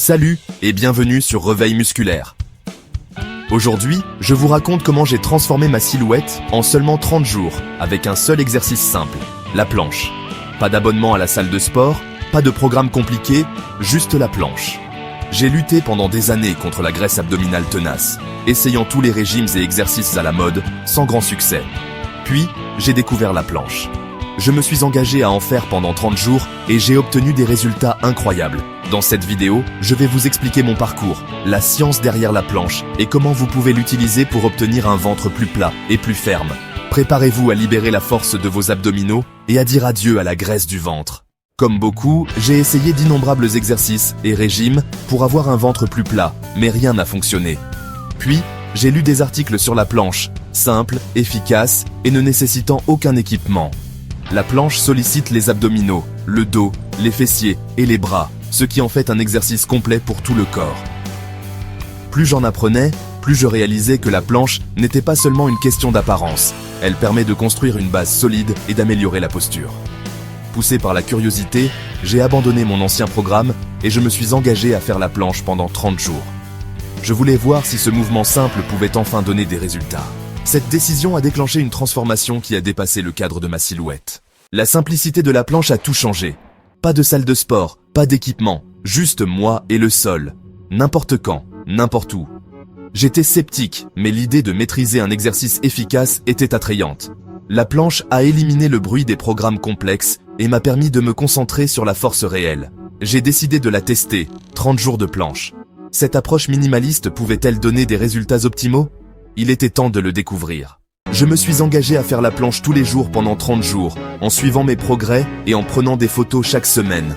Salut et bienvenue sur Réveil Musculaire. Aujourd'hui, je vous raconte comment j'ai transformé ma silhouette en seulement 30 jours avec un seul exercice simple, la planche. Pas d'abonnement à la salle de sport, pas de programme compliqué, juste la planche. J'ai lutté pendant des années contre la graisse abdominale tenace, essayant tous les régimes et exercices à la mode, sans grand succès. Puis, j'ai découvert la planche. Je me suis engagé à en faire pendant 30 jours et j'ai obtenu des résultats incroyables. Dans cette vidéo, je vais vous expliquer mon parcours, la science derrière la planche et comment vous pouvez l'utiliser pour obtenir un ventre plus plat et plus ferme. Préparez-vous à libérer la force de vos abdominaux et à dire adieu à la graisse du ventre. Comme beaucoup, j'ai essayé d'innombrables exercices et régimes pour avoir un ventre plus plat, mais rien n'a fonctionné. Puis, j'ai lu des articles sur la planche, simple, efficace et ne nécessitant aucun équipement. La planche sollicite les abdominaux, le dos, les fessiers et les bras, ce qui en fait un exercice complet pour tout le corps. Plus j'en apprenais, plus je réalisais que la planche n'était pas seulement une question d'apparence, elle permet de construire une base solide et d'améliorer la posture. Poussé par la curiosité, j'ai abandonné mon ancien programme et je me suis engagé à faire la planche pendant 30 jours. Je voulais voir si ce mouvement simple pouvait enfin donner des résultats. Cette décision a déclenché une transformation qui a dépassé le cadre de ma silhouette. La simplicité de la planche a tout changé. Pas de salle de sport, pas d'équipement, juste moi et le sol. N'importe quand, n'importe où. J'étais sceptique, mais l'idée de maîtriser un exercice efficace était attrayante. La planche a éliminé le bruit des programmes complexes et m'a permis de me concentrer sur la force réelle. J'ai décidé de la tester, 30 jours de planche. Cette approche minimaliste pouvait-elle donner des résultats optimaux ? Il était temps de le découvrir. Je me suis engagé à faire la planche tous les jours pendant 30 jours, en suivant mes progrès et en prenant des photos chaque semaine.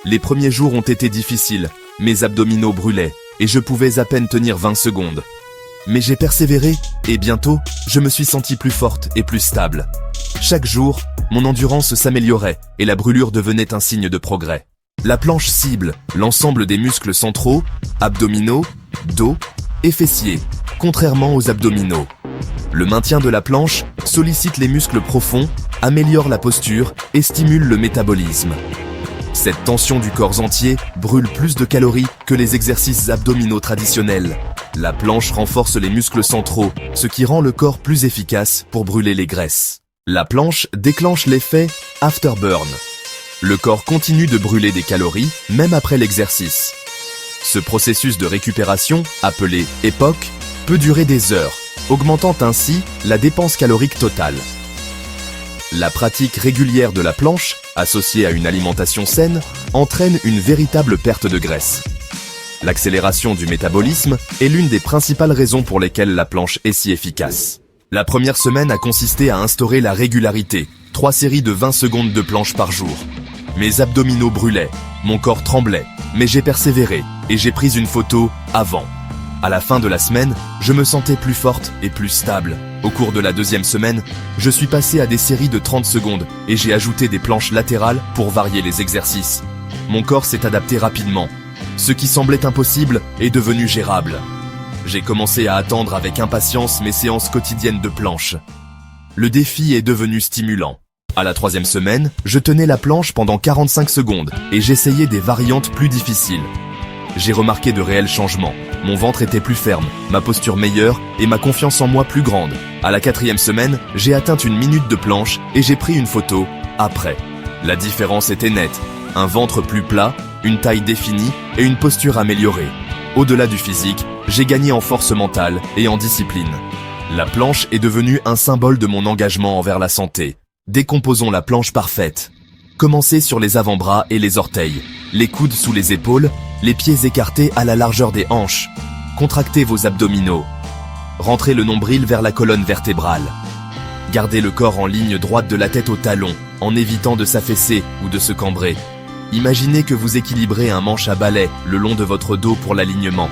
Les premiers jours ont été difficiles, mes abdominaux brûlaient, et je pouvais à peine tenir 20 secondes. Mais j'ai persévéré, et bientôt, je me suis senti plus forte et plus stable. Chaque jour, mon endurance s'améliorait, et la brûlure devenait un signe de progrès. La planche cible l'ensemble des muscles centraux, abdominaux, dos et fessiers, contrairement aux abdominaux. Le maintien de la planche sollicite les muscles profonds, améliore la posture et stimule le métabolisme. Cette tension du corps entier brûle plus de calories que les exercices abdominaux traditionnels. La planche renforce les muscles centraux, ce qui rend le corps plus efficace pour brûler les graisses. La planche déclenche l'effet afterburn. Le corps continue de brûler des calories, même après l'exercice. Ce processus de récupération, appelé EPOC, peut durer des heures, augmentant ainsi la dépense calorique totale. La pratique régulière de la planche, associée à une alimentation saine, entraîne une véritable perte de graisse. L'accélération du métabolisme est l'une des principales raisons pour lesquelles la planche est si efficace. La première semaine a consisté à instaurer la régularité, 3 séries de 20 secondes de planche par jour. Mes abdominaux brûlaient, mon corps tremblait, mais j'ai persévéré et j'ai pris une photo avant. À la fin de la semaine, je me sentais plus forte et plus stable. Au cours de la deuxième semaine, je suis passé à des séries de 30 secondes et j'ai ajouté des planches latérales pour varier les exercices. Mon corps s'est adapté rapidement. Ce qui semblait impossible est devenu gérable. J'ai commencé à attendre avec impatience mes séances quotidiennes de planche. Le défi est devenu stimulant. À la 3e semaine, je tenais la planche pendant 45 secondes et j'essayais des variantes plus difficiles. J'ai remarqué de réels changements. Mon ventre était plus ferme, ma posture meilleure et ma confiance en moi plus grande. À la 4e semaine, j'ai atteint 1 minute de planche et j'ai pris une photo après. La différence était nette. Un ventre plus plat, une taille définie et une posture améliorée. Au-delà du physique, j'ai gagné en force mentale et en discipline. La planche est devenue un symbole de mon engagement envers la santé. Décomposons la planche parfaite. Commencez sur les avant-bras et les orteils, les coudes sous les épaules, les pieds écartés à la largeur des hanches. Contractez vos abdominaux. Rentrez le nombril vers la colonne vertébrale. Gardez le corps en ligne droite de la tête au talon, en évitant de s'affaisser ou de se cambrer. Imaginez que vous équilibrez un manche à balai le long de votre dos pour l'alignement.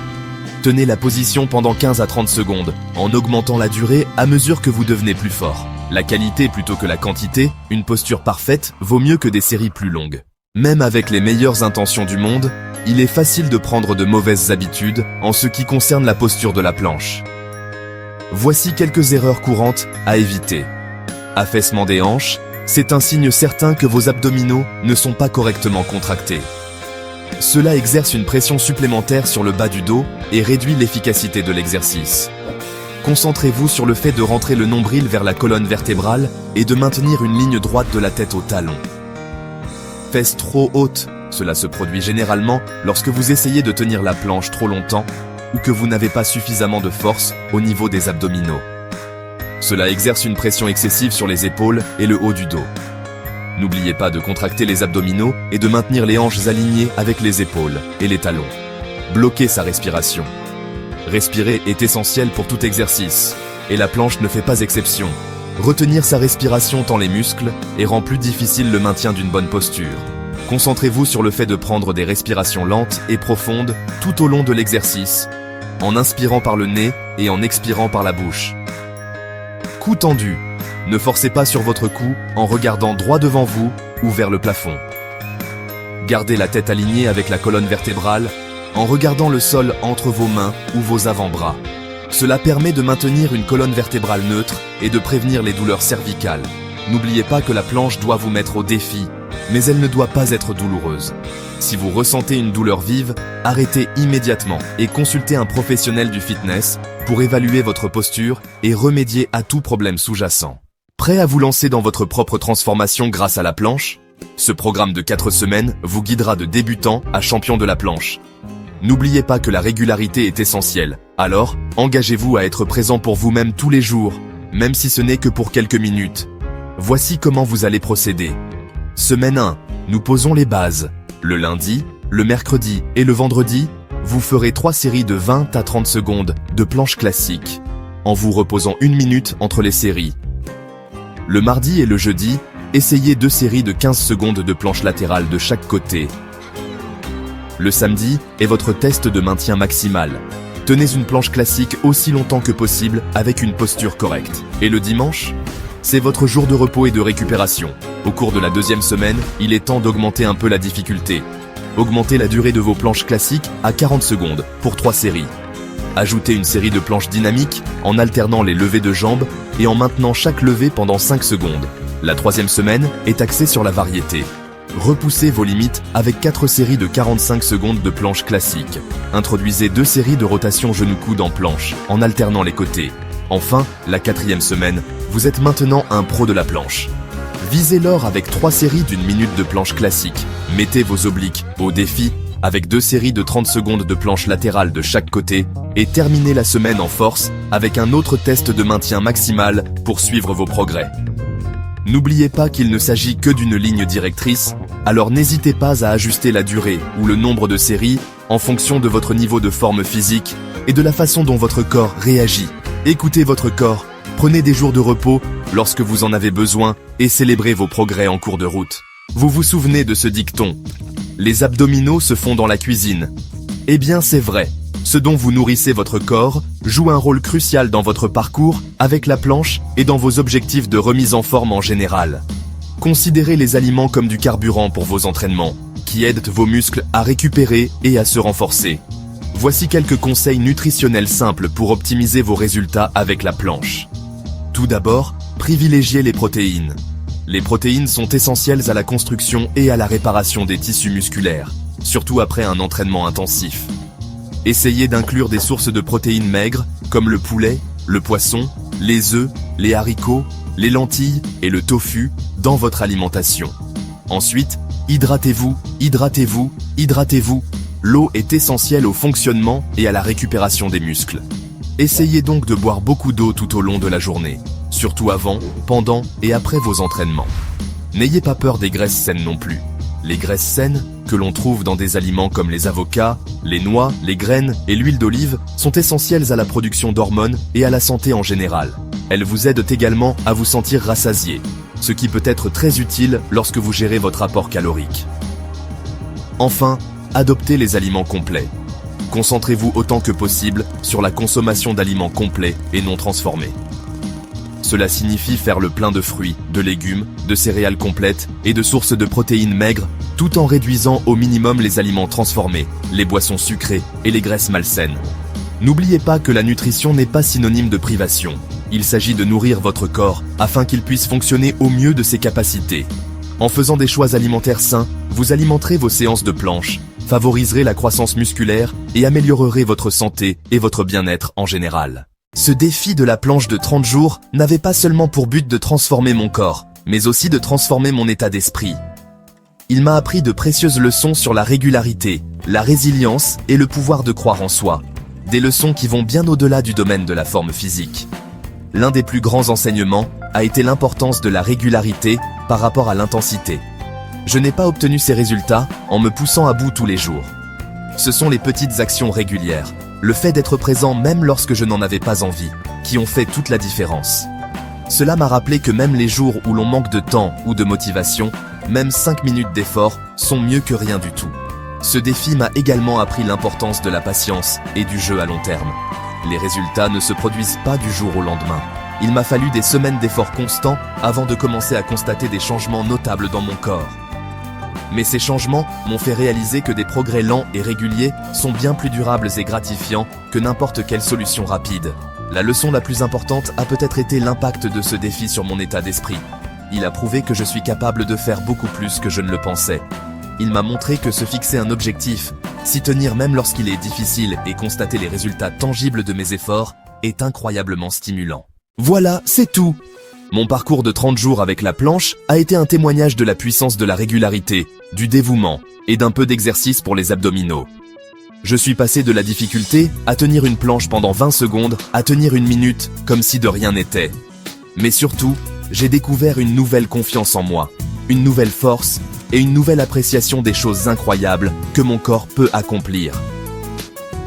Tenez la position pendant 15 à 30 secondes, en augmentant la durée à mesure que vous devenez plus fort. La qualité plutôt que la quantité, une posture parfaite vaut mieux que des séries plus longues. Même avec les meilleures intentions du monde, il est facile de prendre de mauvaises habitudes en ce qui concerne la posture de la planche. Voici quelques erreurs courantes à éviter. Affaissement des hanches, c'est un signe certain que vos abdominaux ne sont pas correctement contractés. Cela exerce une pression supplémentaire sur le bas du dos et réduit l'efficacité de l'exercice. Concentrez-vous sur le fait de rentrer le nombril vers la colonne vertébrale et de maintenir une ligne droite de la tête au talon. Fesses trop hautes, cela se produit généralement lorsque vous essayez de tenir la planche trop longtemps ou que vous n'avez pas suffisamment de force au niveau des abdominaux. Cela exerce une pression excessive sur les épaules et le haut du dos. N'oubliez pas de contracter les abdominaux et de maintenir les hanches alignées avec les épaules et les talons. Bloquez sa respiration. Respirer est essentiel pour tout exercice, et la planche ne fait pas exception. Retenir sa respiration tend les muscles et rend plus difficile le maintien d'une bonne posture. Concentrez-vous sur le fait de prendre des respirations lentes et profondes tout au long de l'exercice, en inspirant par le nez et en expirant par la bouche. Cou tendu. Ne forcez pas sur votre cou en regardant droit devant vous ou vers le plafond. Gardez la tête alignée avec la colonne vertébrale en regardant le sol entre vos mains ou vos avant-bras. Cela permet de maintenir une colonne vertébrale neutre et de prévenir les douleurs cervicales. N'oubliez pas que la planche doit vous mettre au défi, mais elle ne doit pas être douloureuse. Si vous ressentez une douleur vive, arrêtez immédiatement et consultez un professionnel du fitness pour évaluer votre posture et remédier à tout problème sous-jacent. Prêt à vous lancer dans votre propre transformation grâce à la planche? Ce programme de 4 semaines vous guidera de débutant à champion de la planche. N'oubliez pas que la régularité est essentielle, alors engagez-vous à être présent pour vous-même tous les jours, même si ce n'est que pour quelques minutes. Voici comment vous allez procéder. Semaine 1, nous posons les bases. Le lundi, le mercredi et le vendredi, vous ferez 3 séries de 20 à 30 secondes de planche classique, en vous reposant 1 minute entre les séries. Le mardi et le jeudi, essayez 2 séries de 15 secondes de planche latérale de chaque côté. Le samedi est votre test de maintien maximal. Tenez une planche classique aussi longtemps que possible avec une posture correcte. Et le dimanche, c'est votre jour de repos et de récupération. Au cours de la 2e semaine, il est temps d'augmenter un peu la difficulté. Augmentez la durée de vos planches classiques à 40 secondes pour 3 séries. Ajoutez une série de planches dynamiques en alternant les levées de jambes et en maintenant chaque levée pendant 5 secondes. La 3e semaine est axée sur la variété. Repoussez vos limites avec 4 séries de 45 secondes de planche classique. Introduisez 2 séries de rotation genou-coude en planche, en alternant les côtés. Enfin, la 4e semaine, vous êtes maintenant un pro de la planche. Visez l'or avec 3 séries d'1 minute de planche classique. Mettez vos obliques au défi avec 2 séries de 30 secondes de planche latérale de chaque côté et terminez la semaine en force avec un autre test de maintien maximal pour suivre vos progrès. N'oubliez pas qu'il ne s'agit que d'une ligne directrice, alors n'hésitez pas à ajuster la durée ou le nombre de séries en fonction de votre niveau de forme physique et de la façon dont votre corps réagit. Écoutez votre corps, prenez des jours de repos lorsque vous en avez besoin et célébrez vos progrès en cours de route. Vous vous souvenez de ce dicton? Les abdominaux se font dans la cuisine. Eh bien c'est vrai. Ce dont vous nourrissez votre corps joue un rôle crucial dans votre parcours avec la planche et dans vos objectifs de remise en forme en général. Considérez les aliments comme du carburant pour vos entraînements, qui aident vos muscles à récupérer et à se renforcer. Voici quelques conseils nutritionnels simples pour optimiser vos résultats avec la planche. Tout d'abord, privilégiez les protéines. Les protéines sont essentielles à la construction et à la réparation des tissus musculaires, surtout après un entraînement intensif. Essayez d'inclure des sources de protéines maigres, comme le poulet, le poisson, les œufs, les haricots, les lentilles et le tofu, dans votre alimentation. Ensuite, hydratez-vous, hydratez-vous, hydratez-vous. L'eau est essentielle au fonctionnement et à la récupération des muscles. Essayez donc de boire beaucoup d'eau tout au long de la journée, surtout avant, pendant et après vos entraînements. N'ayez pas peur des graisses saines non plus. Les graisses saines, que l'on trouve dans des aliments comme les avocats, les noix, les graines et l'huile d'olive, sont essentielles à la production d'hormones et à la santé en général. Elles vous aident également à vous sentir rassasié, ce qui peut être très utile lorsque vous gérez votre apport calorique. Enfin, adoptez les aliments complets. Concentrez-vous autant que possible sur la consommation d'aliments complets et non transformés. Cela signifie faire le plein de fruits, de légumes, de céréales complètes et de sources de protéines maigres, tout en réduisant au minimum les aliments transformés, les boissons sucrées et les graisses malsaines. N'oubliez pas que la nutrition n'est pas synonyme de privation. Il s'agit de nourrir votre corps afin qu'il puisse fonctionner au mieux de ses capacités. En faisant des choix alimentaires sains, vous alimenterez vos séances de planche favoriserez la croissance musculaire et améliorerez votre santé et votre bien-être en général. Ce défi de la planche de 30 jours n'avait pas seulement pour but de transformer mon corps, mais aussi de transformer mon état d'esprit. Il m'a appris de précieuses leçons sur la régularité, la résilience et le pouvoir de croire en soi. Des leçons qui vont bien au-delà du domaine de la forme physique. L'un des plus grands enseignements a été l'importance de la régularité par rapport à l'intensité. Je n'ai pas obtenu ces résultats en me poussant à bout tous les jours. Ce sont les petites actions régulières, le fait d'être présent même lorsque je n'en avais pas envie, qui ont fait toute la différence. Cela m'a rappelé que même les jours où l'on manque de temps ou de motivation, même 5 minutes d'effort sont mieux que rien du tout. Ce défi m'a également appris l'importance de la patience et du jeu à long terme. Les résultats ne se produisent pas du jour au lendemain. Il m'a fallu des semaines d'efforts constants avant de commencer à constater des changements notables dans mon corps. Mais ces changements m'ont fait réaliser que des progrès lents et réguliers sont bien plus durables et gratifiants que n'importe quelle solution rapide. La leçon la plus importante a peut-être été l'impact de ce défi sur mon état d'esprit. Il a prouvé que je suis capable de faire beaucoup plus que je ne le pensais. Il m'a montré que se fixer un objectif, s'y tenir même lorsqu'il est difficile et constater les résultats tangibles de mes efforts est incroyablement stimulant. Voilà, c'est tout! Mon parcours de 30 jours avec la planche a été un témoignage de la puissance de la régularité, du dévouement et d'un peu d'exercice pour les abdominaux. Je suis passé de la difficulté à tenir une planche pendant 20 secondes à tenir une minute comme si de rien n'était. Mais surtout, j'ai découvert une nouvelle confiance en moi, une nouvelle force et une nouvelle appréciation des choses incroyables que mon corps peut accomplir.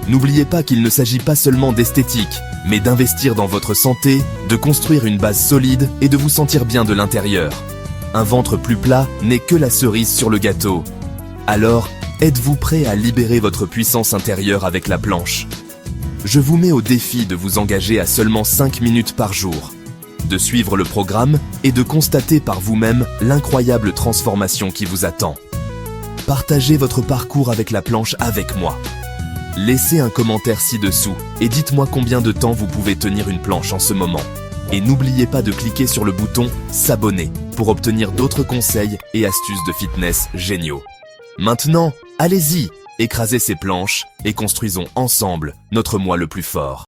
N'oubliez pas qu'il ne s'agit pas seulement d'esthétique, mais d'investir dans votre santé, de construire une base solide et de vous sentir bien de l'intérieur. Un ventre plus plat n'est que la cerise sur le gâteau. Alors, êtes-vous prêt à libérer votre puissance intérieure avec la planche? Je vous mets au défi de vous engager à seulement 5 minutes par jour, de suivre le programme et de constater par vous-même l'incroyable transformation qui vous attend. Partagez votre parcours avec la planche avec moi. Laissez un commentaire ci-dessous et dites-moi combien de temps vous pouvez tenir une planche en ce moment. Et n'oubliez pas de cliquer sur le bouton « S'abonner » pour obtenir d'autres conseils et astuces de fitness géniaux. Maintenant, allez-y, écrasez ces planches et construisons ensemble notre moi le plus fort.